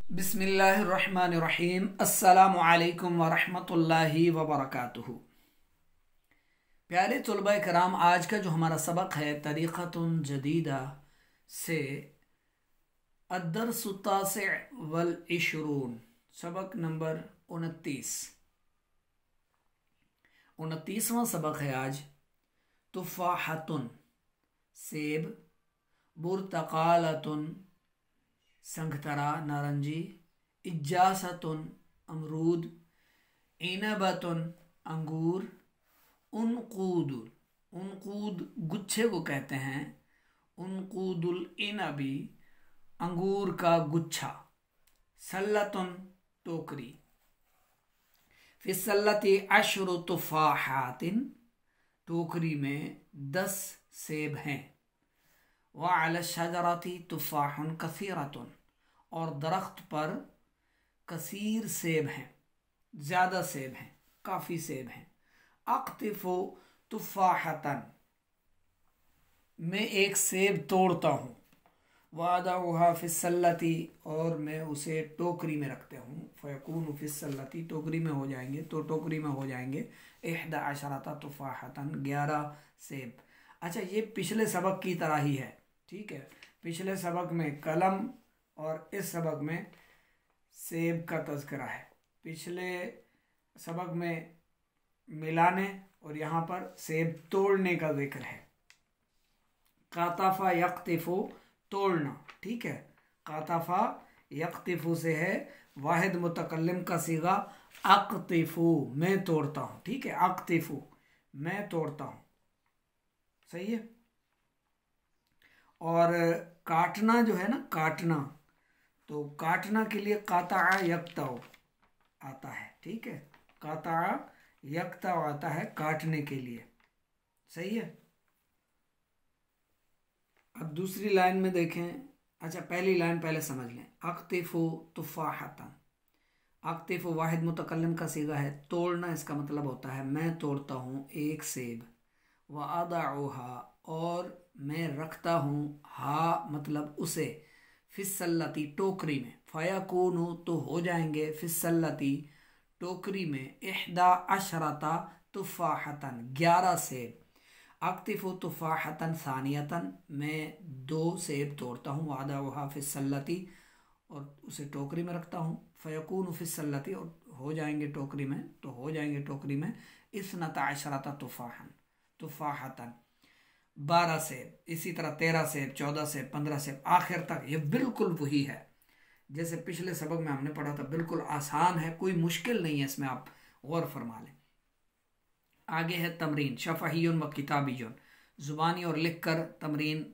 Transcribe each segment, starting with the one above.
बिस्मिल्लाहिर्रहमानिर्रहीम। अस्सलामु अलैकुम वरहमतुल्लाहि वबरकातुहू। प्यारे तुलबा कराम, आज का जो हमारा सबक है तरीक़तुन जदीदा से अद्दर्सु तासिअ वल इशरून, सबक नंबर 29वां सबक है आज। तुफ़ाहतुन सेब, बुर्तकालतुन संगतरा नारंजी, इज्जासतुन अमरूद, इनबतुन अंगूर, उनकूद गुच्छे को कहते हैं, उनकूदुल इनबी अंगूर का गुच्छा, सल्लतुन टोकरी, फिस्सल्लती अशरु तुफ़ाहातिन टोकरी में 10 सेब हैं। व अला शजरती तुफ़ाहुन कसीरतुन और दरख्त पर कसीर सेब हैं, ज़्यादा सेब हैं, काफ़ी सेब हैं। अक़्तिफ़ु तुफ़ाहतन मैं एक सेब तोड़ता हूँ, वादउहा फ़िस्सल्लती और मैं उसे टोकरी में रखते हूँ, फ़यकूनु फ़िस्सल्लती टोकरी में हो जाएंगे, तो टोकरी में हो जाएंगे 11 तुफ़ाहतन 11 सेब। अच्छा, ये पिछले सबक की तरह ही है, ठीक है। पिछले सबक में कलम और इस सबक में सेब का तज़किरा है। पिछले सबक में मिलाने और यहाँ पर सेब तोड़ने का जिक्र है। कातफ़ा यक़्तिफ़ु तोड़ना, ठीक है। कातफ़ा यक़्तिफ़ु से है वाहिद मुतकल्लिम का सीगा अक़्तिफ़ु मैं तोड़ता हूँ, ठीक है। अक़्तिफ़ु मैं तोड़ता हूँ, सही है। और काटना जो है ना, काटना, तो काटना के लिए काता यक्ताओ आता है, ठीक है। काता यक्ताओ आता है काटने के लिए, सही है। अब दूसरी लाइन में देखें। अच्छा, पहली लाइन पहले समझ लें। अक़्तिफ़ु तुफ़ाहतन, अक़्तिफ़ु वाहिद मुतकल्लिम का सीगा है, तोड़ना इसका मतलब होता है मैं तोड़ता हूँ एक सेब। व अदउहा और मैं रखता हूँ, हा मतलब उसे, फिस्सल्लती टोकरी में, फ़यकूनु तो हो जाएंगे, फिस्सल्लती टोकरी में 11 तुफ़ाहतन 11 सेब। अक़्तिफ़ु तुफ़ाहतन सानियतन मैं 2 सेब तोड़ता हूँ, वादउहा फिस्सल्लती और उसे टोकरी में रखता हूँ, फ़यकूनु फिस्सल्लती और हो जाएंगे टोकरी में, तो हो जाएंगे टोकरी में 12 तुफ़ाहतन 12 सेब। इसी तरह 13 सेब, 14 सेब, 15 सेब, आखिर तक। ये बिल्कुल वही है जैसे पिछले सबक में हमने पढ़ा था, बिल्कुल आसान है, कोई मुश्किल नहीं है इसमें, आप गौर फरमा लें। आगे है तमरीन, शफ़हियुन व किताबियुन, ज़ुबानी और लिख कर तमरीन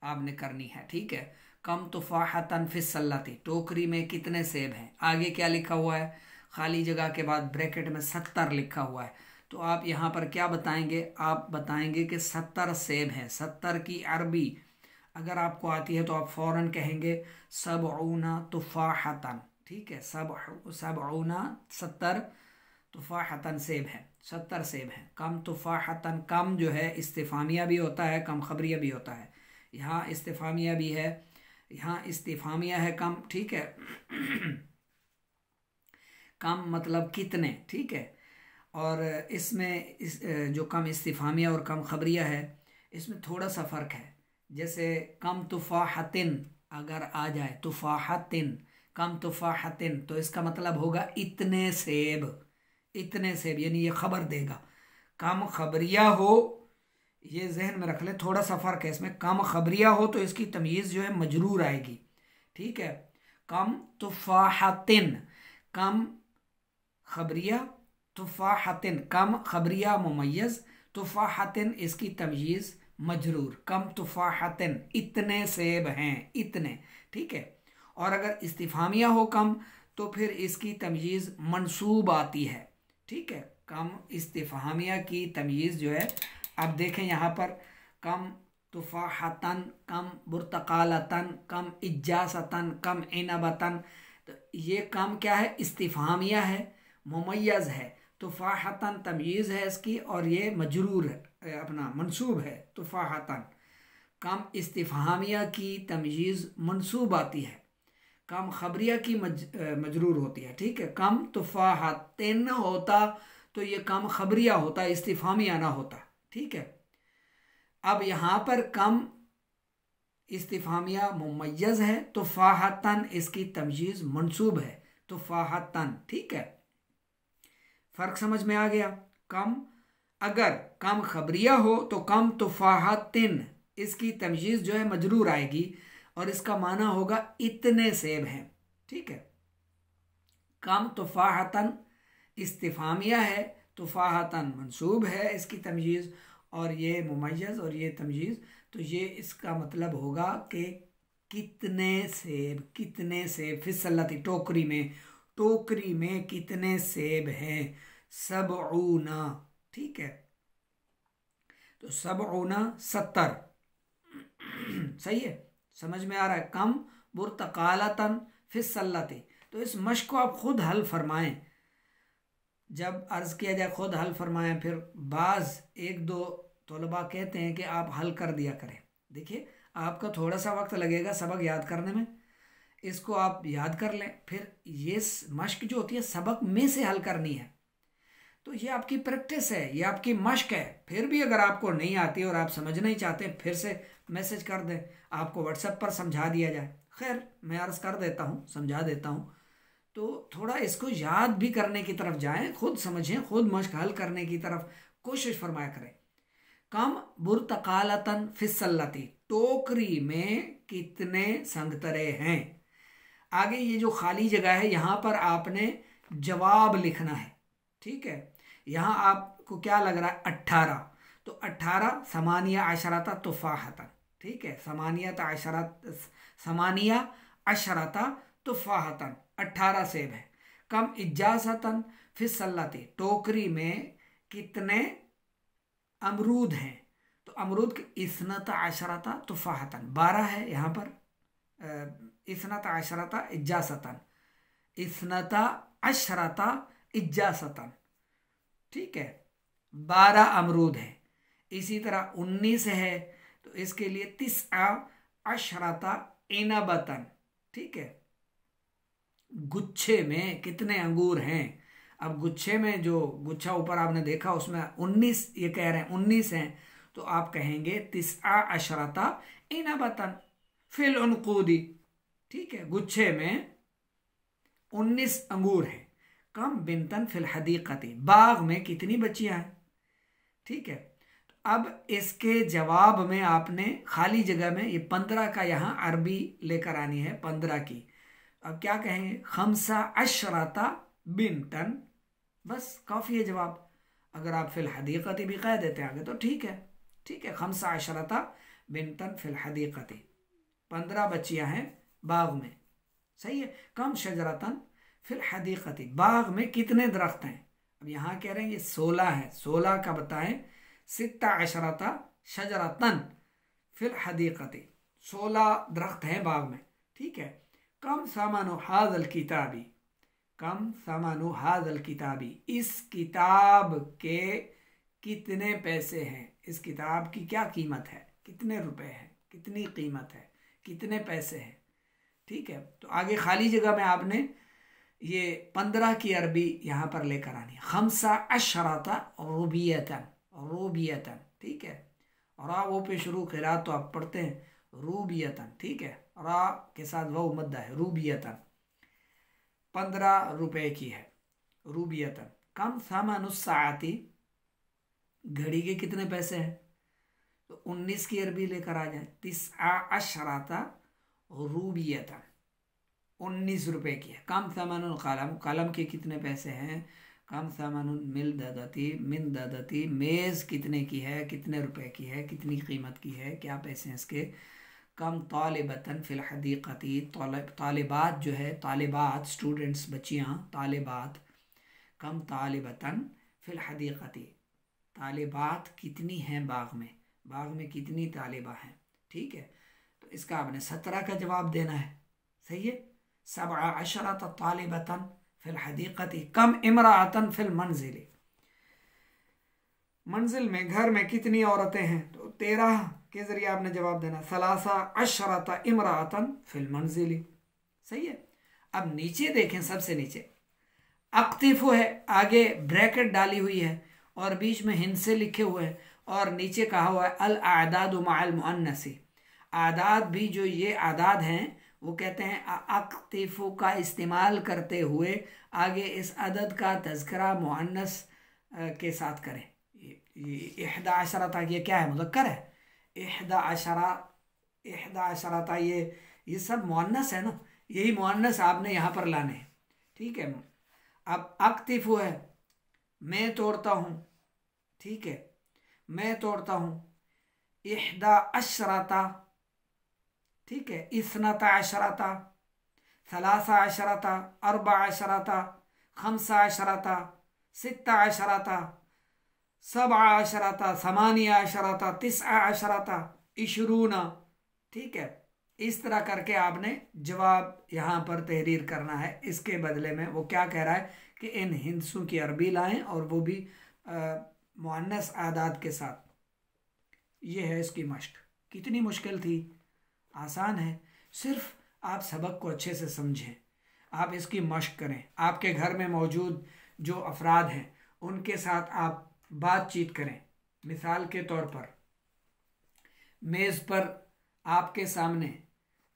आपने करनी है, ठीक है। कम तुफ़ाहतन फिस्सल्लती टोकरी में कितने सेब हैं। आगे क्या लिखा हुआ है, खाली जगह के बाद ब्रैकेट में 70 लिखा हुआ है, तो आप यहाँ पर क्या बताएंगे, आप बताएंगे कि 70 सेब हैं। 70 की अरबी अगर आपको आती है तो आप फ़ौरन कहेंगे सबऊना तुफ़ाहतन, ठीक है। सबऊना 70 तुफ़ाहतन सेब है, 70 सेब हैं। कम तुफ़ाहतन, कम जो है इस्तिफ़ामिया भी होता है, कम खबरिया भी होता है। यहाँ इस्तिफ़ामिया भी है, यहाँ इस्तिफ़ामिया है कम, ठीक है। कम मतलब कितने, ठीक है। और इसमें जो कम इस्तिफ़ामिया और कम खबरिया है, इसमें थोड़ा सा फ़र्क है। जैसे कम तुफ़ाहतिन अगर आ जाए, तुफ़ाहतिन कम तुफ़ाहतिन, तो इसका मतलब होगा इतने सेब, इतने सेब, यानी ये खबर देगा। कम खबरिया हो, ये जहन में रख ले, थोड़ा सा फ़र्क है इसमें। कम खबरिया हो तो इसकी तमीज़ जो है मजरूर आएगी, ठीक है। कम तुफ़ाहतिन कम खबरिया, तुफ़ाहतिन कम खबरिया मुमय्यज़, तुफ़ाहतिन इसकी तमीज़ मजरूर। कम तुफ़ाहतिन इतने सेब हैं, इतने, ठीक है। और अगर इस्तिफ़ामिया हो कम, तो फिर इसकी तमीज़ मंसूब आती है, ठीक है। कम इस्तिफ़ामिया की तमीज़ जो है, अब देखें यहाँ पर, कम तुफ़ाहतन, कम बुर्तकालतन, कम इज्जासतन, कम इनबतन, तो ये कम क्या है, इस्तिफ़ामिया है, मुमय्यज़ है। तुफ़ाहतन तमीज़ है इसकी और ये मजरूर है, अपना मंसूब है तुफ़ाहतन। कम इस्तिफ़हामिया की तमयीज़ मंसूब आती है। कम खबरिया की मजरूर होती है, ठीक है। कम तुफाहतिन होता तो ये कम खबरिया होता, इस्तिफामिया ना होता, ठीक है। अब यहाँ पर कम इस्तिफामिया मुमय्यज़ है, तुफाहतन इसकी तमयीज़ मंसूब है, तुफाहतन, ठीक है। फ़र्क समझ में आ गया। कम अगर कम खबरिया हो तो कम तुफाहतिन इसकी तमयीज़ जो है मजरूर आएगी और इसका माना होगा इतने सेब हैं, ठीक है। कम तुफाहतन इस्तिफामिया है, तुफाहतन मंसूब है इसकी तमयीज़, और ये मुमय्यज़ और ये तमयीज़, तो ये इसका मतलब होगा कि कितने सेब, कितने सेब, फिसलती टोकरी में, टोकरी में कितने सेब हैं, सबऊना, ठीक है। तो सबऊना 70, सही है, समझ में आ रहा है। कम बुर्तकालतन फिसलती, तो इस मश्क को आप खुद हल फरमाएं, जब अर्ज़ किया जाए खुद हल फरमाएं। फिर बाज़ एक दो तलबा कहते हैं कि आप हल कर दिया करें। देखिए आपका थोड़ा सा वक्त लगेगा सबक याद करने में, इसको आप याद कर लें, फिर ये मश्क जो होती है सबक में से हल करनी है, तो ये आपकी प्रैक्टिस है, ये आपकी मश्क है। फिर भी अगर आपको नहीं आती और आप समझना ही चाहते हैं, फिर से मैसेज कर दें, आपको व्हाट्सएप पर समझा दिया जाए। खैर मैं अर्ज़ कर देता हूँ, समझा देता हूँ। तो थोड़ा इसको याद भी करने की तरफ जाएं, खुद समझें, खुद मश्क हल करने की तरफ कोशिश फरमाया करें। कम बुर्तकालतन फिसलती, टोकरी में कितने संगतरे हैं। आगे ये जो खाली जगह है यहाँ पर आपने जवाब लिखना है, ठीक है। यहाँ आपको क्या लग रहा है 18, तो 18 समानिया अशरता तुफाहतन, ठीक है। समानिया अशरता तुफाहतन 18 सेब है। कम इजाजतन फिसलती, टोकरी में कितने अमरूद हैं, तो अमरूद के इसनता अशरता तुफाहतन 12 है यहाँ पर। इसनता अशरता इजासतन, इसनता अशरता इजासतन, ठीक है, 12 अमरूद है। इसी तरह 19 है, तो इसके लिए तिस्आ अशरता इनबतन, ठीक है। गुच्छे में कितने अंगूर हैं, अब गुच्छे में जो गुच्छा ऊपर आपने देखा उसमें 19, ये कह रहे हैं 19 हैं, तो आप कहेंगे तिस्आ अशरता इनबतन फिल उनकूदी, ठीक है। गुच्छे में 19 अंगूर हैं। कम बिनतन फिल हदीकती, बाग में कितनी बच्चियां हैं, ठीक है। अब इसके जवाब में आपने खाली जगह में ये 15 का यहाँ अरबी लेकर आनी है, 15 की। अब क्या कहेंगे, खमसा अशरता बिनतन, बस काफ़ी है जवाब। अगर आप फिल हदीकती भी कह देते हैं आगे तो ठीक है, ठीक है। खमसा अशरता बिनतन फिल हदीकती, 15 बच्चियां हैं बाग में, सही है। कम शजरतन फिल हदीकती, बाग में कितने दरख्त हैं। अब यहाँ कह रहे हैं ये 16 है, 16 का बताएं। सित्ता अशरता शजरतन फिल हदीकती, 16 दरख्त हैं बाग में, ठीक है। कम सामानु हाज़ल किताबी, कम सामानु हाज़ल किताबी, इस किताब के कितने पैसे हैं, इस किताब की क्या कीमत है, कितने रुपए है, कितनी कीमत है, कितने पैसे हैं, ठीक है। तो आगे खाली जगह में आपने ये 15 की अरबी यहाँ पर लेकर आनी है। खमसा अशरता रूबियतन, रूबियतन, ठीक है। रा वो पे शुरू किरा तो आप पढ़ते हैं रूबियतन, ठीक है, रा के साथ वो मद्दा है, रूबियतन 15 रुपए की है, रूबियतन। कम सामानुस्साती, घड़ी के कितने पैसे हैं, तो 19 की अरबी लेकर आ जाए। तिस्आ अशरता रूबियतन, 19 रुपए की है। कम सामानुल कलम, कलम के कितने पैसे हैं। कम सामानुल मिल ददती, मिन ददती, मेज़ कितने की है, कितने रुपए की है, कितनी कीमत की है, क्या पैसे हैं इसके। कम तालिबतन फिल हदीकती, तालिबात जो है, तालिबात स्टूडेंट्स, बच्चियाँ, तालिबात। कम तालिबतन फिल हदीकती, तालिबात कितनी हैं बाग में, बाग में कितनी तालिबा हैं, ठीक है। तो इसका आपने 17 का जवाब देना है, सही है। सबअ अशरत तालिबतन फिल हदीकती, कम इमराअतन फिल मंजिल, मंजिल में, घर में कितनी औरतें हैं, तो 13 के जरिए आपने जवाब देना। सलासा अशरत इमराअतन फिल मंजिल, सही है। अब नीचे देखें, सबसे नीचे अक्तिफो है, आगे ब्रैकेट डाली हुई है और बीच में हिंद से लिखे हुए हैं और नीचे कहा हुआ है अल आदादु मअल मुअन्नसी। आदाद भी जो ये आदाद हैं वो कहते हैं अक्तिफो का इस्तेमाल करते हुए आगे इस अदद का तज़किरा मुअन्नस के साथ करें। ये इहदा अशरता, ये क्या है? मुज़क्कर है। इहदा अशरा, इहदा अशरता, ये सब मुअन्नस है ना, यही मुअन्नस आपने यहाँ पर लाने हैं। ठीक है। अब अक्तिफो है, मैं तोड़ता हूँ, ठीक है, मैं तोड़ता हूँ। इहदा अशरता, ठीक है, इस्नता अशरता, सलासा अशरता, अरबा अशरता, खमसा अशरता, सित्ता अशरता, सबआ अशरता, समानिया अशरता, तिस्आ अशरता, इशरूना। ठीक है, इस तरह करके आपने जवाब यहाँ पर तहरीर करना है। इसके बदले में वो क्या कह रहा है कि इन हिंसों की अरबी लाएं और वो भी मुअन्नस आदाद के साथ। ये है इसकी मश्क। कितनी मुश्किल थी? आसान है, सिर्फ आप सबक को अच्छे से समझें, आप इसकी मश्क करें। आपके घर में मौजूद जो अफराद हैं उनके साथ आप बातचीत करें। मिसाल के तौर पर मेज़ पर आपके सामने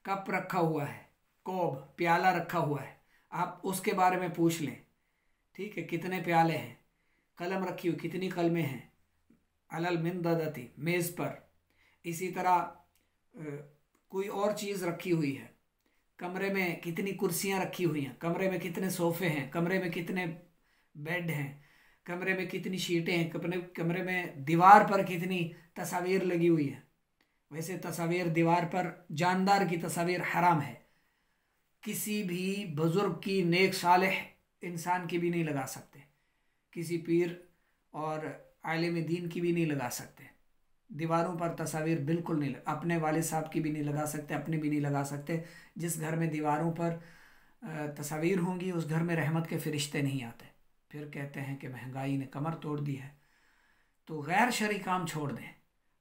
कप रखा हुआ है, कोब, प्याला रखा हुआ है, आप उसके बारे में पूछ लें। ठीक है, कितने प्याले हैं? कलम रखी हुई, कितनी कलमें हैं? अलल मिंददती, मेज़ पर। इसी तरह कोई और चीज़ रखी हुई है। कमरे में कितनी कुर्सियां रखी हुई हैं? कमरे में कितने सोफ़े हैं? कमरे में कितने बेड हैं? कमरे में कितनी शीटें हैं? कमरे में दीवार पर कितनी तस्वीर लगी हुई है? वैसे तस्वीर दीवार पर, जानदार की तस्वीर हराम है, किसी भी बुजुर्ग की, नेक सालेह इंसान की भी नहीं लगा सकते, किसी पीर और आलिम दीन की भी नहीं लगा सकते। दीवारों पर तस्वीर बिल्कुल नहीं, अपने वालिद साहब की भी नहीं लगा सकते, अपने भी नहीं लगा सकते। जिस घर में दीवारों पर तस्वीर होंगी उस घर में रहमत के फरिश्ते नहीं आते। फिर कहते हैं कि महंगाई ने कमर तोड़ दी है। तो गैर शरई काम छोड़ दें,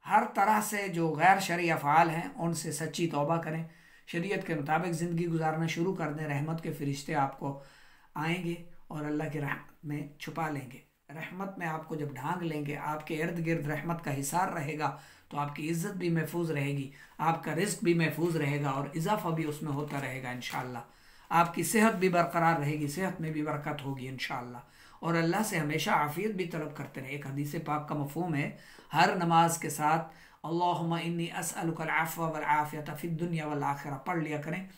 हर तरह से जो गैर शरई अफ़आल हैं उनसे सच्ची तौबा करें, शरीयत के मुताबिक ज़िंदगी गुजारना शुरू कर दें। रहमत के फरिश्ते आपको आएंगे और अल्लाह की रहमत में छुपा लेंगे। रहमत में आपको जब ढांक लेंगे, आपके इर्द गिर्द रहमत का हिसार रहेगा तो आपकी इज़्ज़त भी महफूज रहेगी, आपका रिस्क भी महफूज रहेगा और इजाफा भी उसमें होता रहेगा इंशाअल्लाह। आपकी सेहत भी बरकरार रहेगी, सेहत में भी बरकत होगी इंशाअल्लाह। और अल्लाह से हमेशा आफ़ियत भी तलब करते रहें। एक हदीस पाक का मफ़हूम है, हर नमाज के साथ अल्लाहुम्मा इन्नी अस्अलुकल अफ़्व वल आफ़ियत फ़िद दुनिया वल आखिरा पढ़ लिया करें।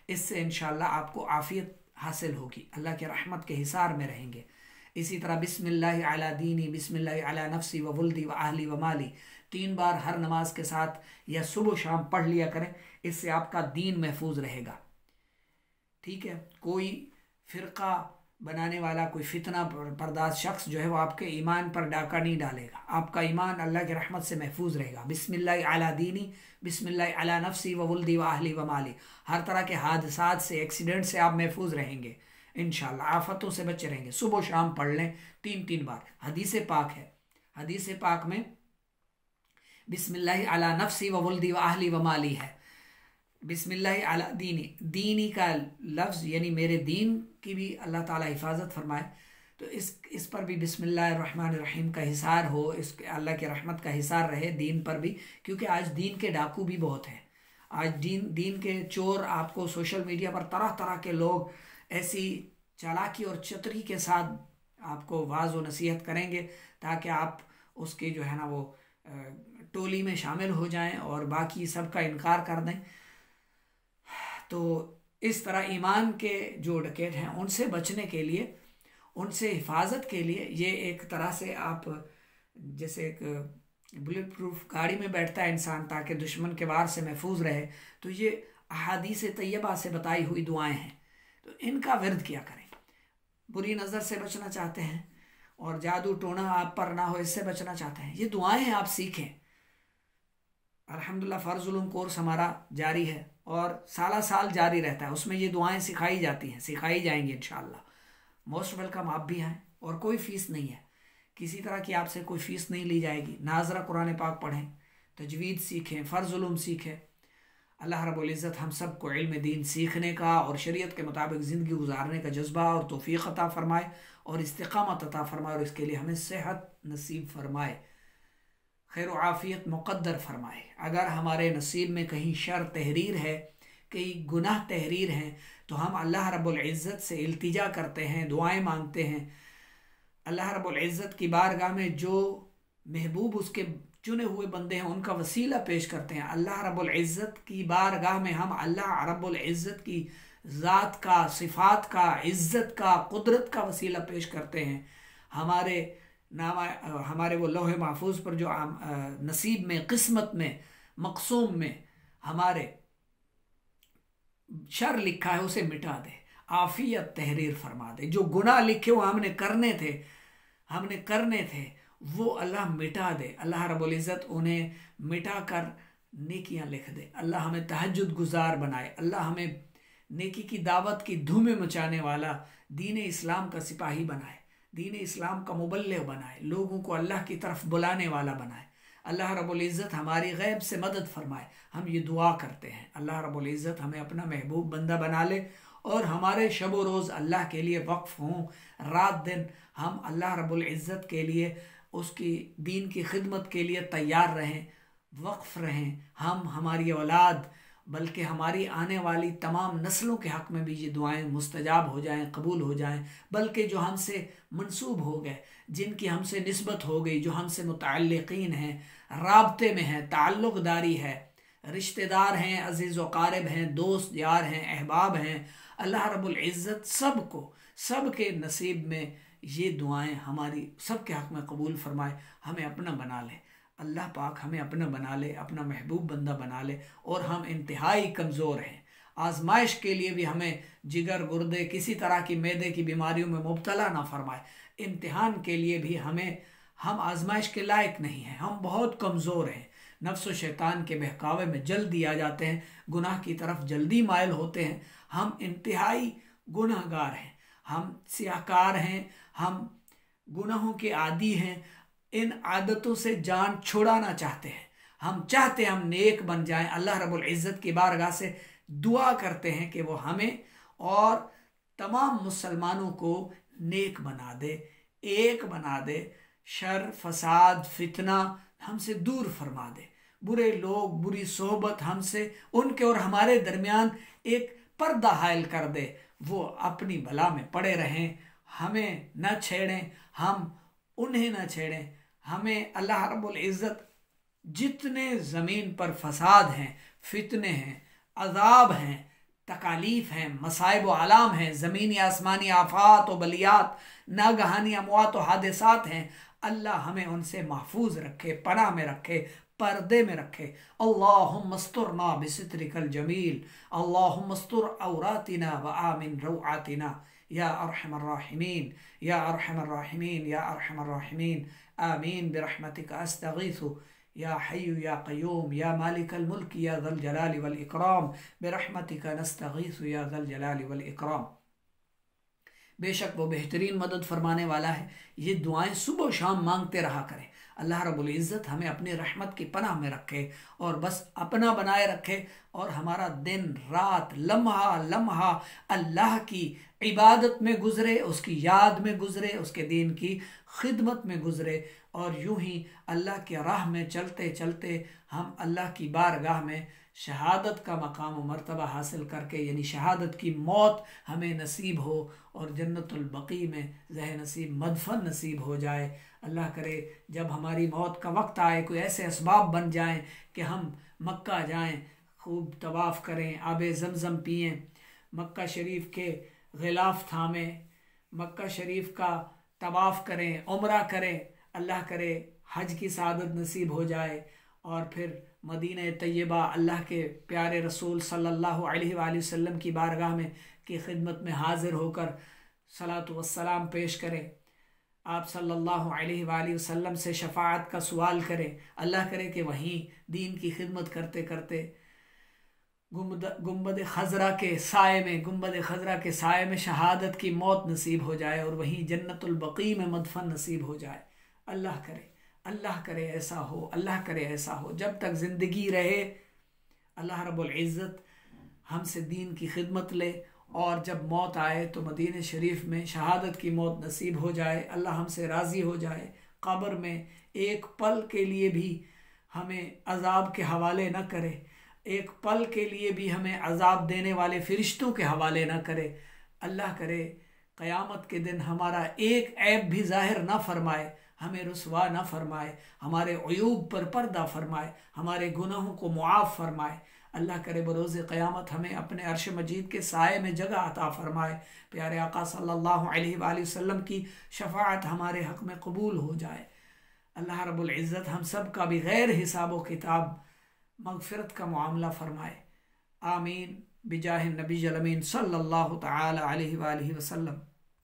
इससे इंशाअल्लाह आपको आफ़ियत हासिल होगी, अल्लाह के रहमत के हिसार में रहेंगे। इसी तरह बिस्मिल्लाहि अला दीनी, बिस्मिल्लाहि अला नफ्सी व वुल्दी व आहली व माली 3 बार हर नमाज के साथ या सुबह शाम पढ़ लिया करें। इससे आपका दीन महफूज रहेगा। ठीक है, कोई फ़िरका बनाने वाला, कोई फितना पर्दाज शख्स जो है वो आपके ईमान पर डाका नहीं डालेगा। आपका ईमान अल्लाह की रहमत से महफूज रहेगा। बिस्मिल्लाहि अला दीनी, बिस्मिल्लाहि अला नफ्सी व वुल्दी व आहली व माली। हर तरह के हादसात से, एक्सीडेंट से आप महफूज रहेंगे इंशाअल्लाह, आफतों से बचे रहेंगे। सुबह शाम पढ़ लें 3-3 बार। हदीस पाक है, हदीस पाक में बिस्मिल्लाहि अला नफ्सी व वुल्दी व आहली व माली है। बिस्मिल्लाहि अला दीनी, दीनी का लफ्ज़ यानी मेरे दीन की भी अल्लाह ताला हिफाजत फरमाए। तो इस पर भी बिस्मिल्लाहिर्रहमानिर्रहीम का हिसार हो, इस अल्लाह की रहमत का हिसार रहे दीन पर भी, क्योंकि आज दीन के डाकू भी बहुत हैं। आज दीन के चोर, आपको सोशल मीडिया पर तरह तरह के लोग ऐसी चालाकी और चतुरी के साथ आपको वाज़ व नसीहत करेंगे ताकि आप उसके जो है ना वो टोली में शामिल हो जाएं और बाकी सबका इनकार कर दें। तो इस तरह ईमान के जो डकैत हैं उनसे बचने के लिए, उनसे हिफाजत के लिए, ये एक तरह से आप जैसे एक बुलेट प्रूफ गाड़ी में बैठता है इंसान ताकि दुश्मन के वार से महफूज रहे, तो ये अहादीस तैयबा से बताई हुई दुआएं हैं। तो इनका विर्द किया करें। बुरी नज़र से बचना चाहते हैं और जादू टोना आप पर ना हो, इससे बचना चाहते हैं, ये दुआएं हैं, आप सीखें। अल्हम्दुलिल्लाह फ़र्ज़ उलूम कोर्स हमारा जारी है और साला साल जारी रहता है, उसमें ये दुआएं सिखाई जाती हैं, सिखाई जाएंगी इंशाअल्लाह। मोस्ट वेलकम, आप भी आएँ और कोई फ़ीस नहीं है, किसी तरह की आपसे कोई फ़ीस नहीं ली जाएगी। नाज़रा कुरान पाक पढ़ें, तजवीद सीखें, फ़र्ज़ उलूम सीखें, अल्लाह रब्बुल इज़्ज़त हम सबको इल्म दीन सीखने का और शरीयत के मुताबिक ज़िंदगी गुजारने का जज्बा और तौफीक अता फ़रमाए और इस्तिक़ामत अता फ़रमाए और इसके लिए हमें सेहत नसीब फ़रमाए, खैर व आफ़ियत मुक़द्दर फ़रमाए। अगर हमारे नसीब में कहीं शर तहरीर है, कहीं गुनाह तहरीर हैं, तो हम अल्लाह रब्बुल इज़्ज़त से इल्तिजा करते हैं, दुआएं मांगते हैं। अल्लाह रब्बुल इज़्ज़त की बारगाह में जो महबूब उसके चुने हुए बंदे हैं उनका वसीला पेश करते हैं। अल्लाह रब्बुल इज़्ज़त की बारगाह में हम अल्लाह रब्बुल इज़्ज़त की ज़ात का, सिफ़ात का, इज़्ज़त का, कुदरत का वसीला पेश करते हैं। हमारे वो लौह महफूज पर जो नसीब में, किस्मत में, मक़सूम में हमारे शर लिखा है उसे मिटा दे, आफियत तहरीर फरमा दे। जो गुनाह लिखे वो हमने करने थे वो अल्लाह मिटा दे। अल्लाह रब्बुल इज़्ज़त उन्हें मिटा कर नेकियां लिख दे। अल्लाह हमें तहज्जुद गुजार बनाए। अल्लाह हमें नेकी की दावत की धूमें मचाने वाला दीन इस्लाम का सिपाही बनाए, दीन इस्लाम का मुबल्लिग बनाए, लोगों को अल्लाह की तरफ बुलाने वाला बनाए। अल्लाह रब्बुल इज़्ज़त हमारी गैब से मदद फरमाए। हम ये दुआ करते हैं अल्लाह रब्बुल इज़्ज़त हमें अपना महबूब बंदा बना ले और हमारे शब व रोज़ अल्लाह के लिए वक्फ हों। रात दिन हम अल्लाह रब्बुल इज़्ज़त के लिए, उसकी दीन की खिदमत के लिए तैयार रहें, वक्फ रहें। हम, हमारी औलाद, बल्कि हमारी आने वाली तमाम नस्लों के हक़ में भी ये दुआएं मुस्तजाब हो जाएं, कबूल हो जाएं। बल्कि जो हमसे मंसूब हो गए, जिनकी हमसे निस्बत हो गई, जो हमसे मुतअल्लिक़ीन हैं, राब्ते में हैं, ताल्लुक़दारी है, रिश्तेदार हैं, अज़ीज़ व क़ारिब हैं, दोस्त यार हैं, अहबाब हैं, अल्लाह रब्बुल इज़्ज़त सबको, सबके नसीब में ये दुआएं हमारी सबके हक़ में कबूल फरमाए। हमें अपना बना ले, अल्लाह पाक हमें अपना बना ले, अपना महबूब बंदा बना ले। और हम इंतहाई कमज़ोर हैं, आजमाइश के लिए भी हमें जिगर, गुर्दे, किसी तरह की मैदे की बीमारियों में मुब्तला ना फरमाए। इम्तिहान के लिए भी हम आजमाइश के लायक नहीं हैं, हम बहुत कमज़ोर हैं। नफ्स व शैतान के बहकावे में जल्दी आ जाते हैं, गुनाह की तरफ जल्दी मायल होते हैं। हम इंतहाई गुनाहगार हैं, हम सियाहकार हैं, हम गुनाहों के आदी हैं। इन आदतों से जान छुड़ाना चाहते हैं। हम चाहते हैं हम नेक बन जाएं। अल्लाह रब्बुल इज़्ज़त की बारगाह से दुआ करते हैं कि वो हमें और तमाम मुसलमानों को नेक बना दे, एक बना दे, शर, फसाद, फितना हमसे दूर फरमा दे। बुरे लोग, बुरी सोहबत हमसे, उनके और हमारे दरमियान एक पर्दा हायल कर दे। वो अपनी भला में पड़े रहें, हमें न छेड़ें, हम उन्हें न छेड़ें। हमें अल्लाह रब्बुल इज़्ज़त जितने ज़मीन पर फसाद हैं, फितने हैं, अज़ाब हैं, तकालीफ हैं, मसाइब व आलाम हैं, ज़मीनी आसमानी आफ़ात व बलियात, नागहानी अमवात व हादिसात हैं, अल्लाह हमें उनसे महफूज रखे, पनाह में रखे, पर्दे में रखे। अल्लाहुम्मा अस्तुरना बिसित्रिकल जमील, अल्लाहुम्मा अस्तुर औरातिना व आमिन रौआतिना या अरहमर राहिमीन, या अरहमर राहिमीन, या अरहमर राहिमीन। आमीन बिरहमतिका अस्तगीथु या हय्यु या क़य्यूम या मालिकल मुल्क या ज़ल जलाली वल इकराम बिरहमतिका नस्तगीथु या ज़ल जलाली वल इकराम। बेशक वो बेहतरीन मदद फरमाने वाला है। ये दुआएं सुबह शाम मांगते रहा करें। अल्लाह रब्बुल इज़्ज़त हमें अपनी रहमत की पनाह में रखे और बस अपना बनाए रखे और हमारा दिन रात, लम्हा लम्हा अल्लाह की इबादत में गुज़रे, उसकी याद में गुज़रे, उसके दीन की खिदमत में गुज़रे। और यूं ही अल्लाह की राह में चलते चलते हम अल्लाह की बारगाह में शहादत का मकाम व मर्तबा हासिल करके, यानी शहादत की मौत हमें नसीब हो और जन्नतुल बकी में ज़ह नसीब मदफन नसीब हो जाए। अल्लाह करे जब हमारी मौत का वक्त आए, कोई ऐसे असबाब बन जाएं कि हम मक्का जाएं, खूब तवाफ़ करें, आब ज़मज़म पिएं, मक्का शरीफ के ग़िलाफ़ थामें, मक्का शरीफ का तवाफ़ करें, उम्रा करें। अल्लाह करे हज की सआदत नसीब हो जाए और फिर मदीना तैयबा अल्लाह के प्यारे रसूल सल्लल्लाहु अलैहि वसल्लम की बारगाह में की खिदमत में हाजिर होकर सलातो वस्सलाम पेश करें। आप सल्लल्लाहु अलैहि वसल्लम से शफाअत का सवाल करें। अल्लाह करे कि वहीं दीन की खिदमत करते करते गुंबद खजरा के साए में शहादत की मौत नसीब हो जाए और वहीं जन्नतुल बकी में मदफन नसीब हो जाए। अल्लाह करे ऐसा हो, अल्लाह करे ऐसा हो। जब तक ज़िंदगी रहे अल्लाह रब्बुल इज़्ज़त हमसे दीन की खिदमत ले और जब मौत आए तो मदीने शरीफ में शहादत की मौत नसीब हो जाए। अल्लाह हमसे राज़ी हो जाए। कब्र में एक पल के लिए भी हमें अजाब के हवाले न करे, एक पल के लिए भी हमें अजाब देने वाले फरिश्तों के हवाले न करे। अल्लाह करे क़यामत के दिन हमारा एक ऐब भी ज़ाहिर ना फरमाए, हमें रुसवा ना फरमाए, हमारे अयूब पर पर्दा फरमाए, हमारे गुनाहों को मुआफ़ फरमाए। अल्लाह करे बरोज़ क़यामत हमें अपने अर्श मजीद के साए में जगह अता फरमाए। प्यारे आका सल्लल्लाहु अलैहि वसल्लम की शफाअत हमारे हक़ में कबूल हो जाए। अल्लाह रब्बुल इज़्ज़त हम सब का भी गैर हिसाब व किताब मग़फ़िरत का मामला फ़रमाए। आमीन बिजाह नबी अमीन सल्लल्लाहु तआला अलैहि वसल्लम।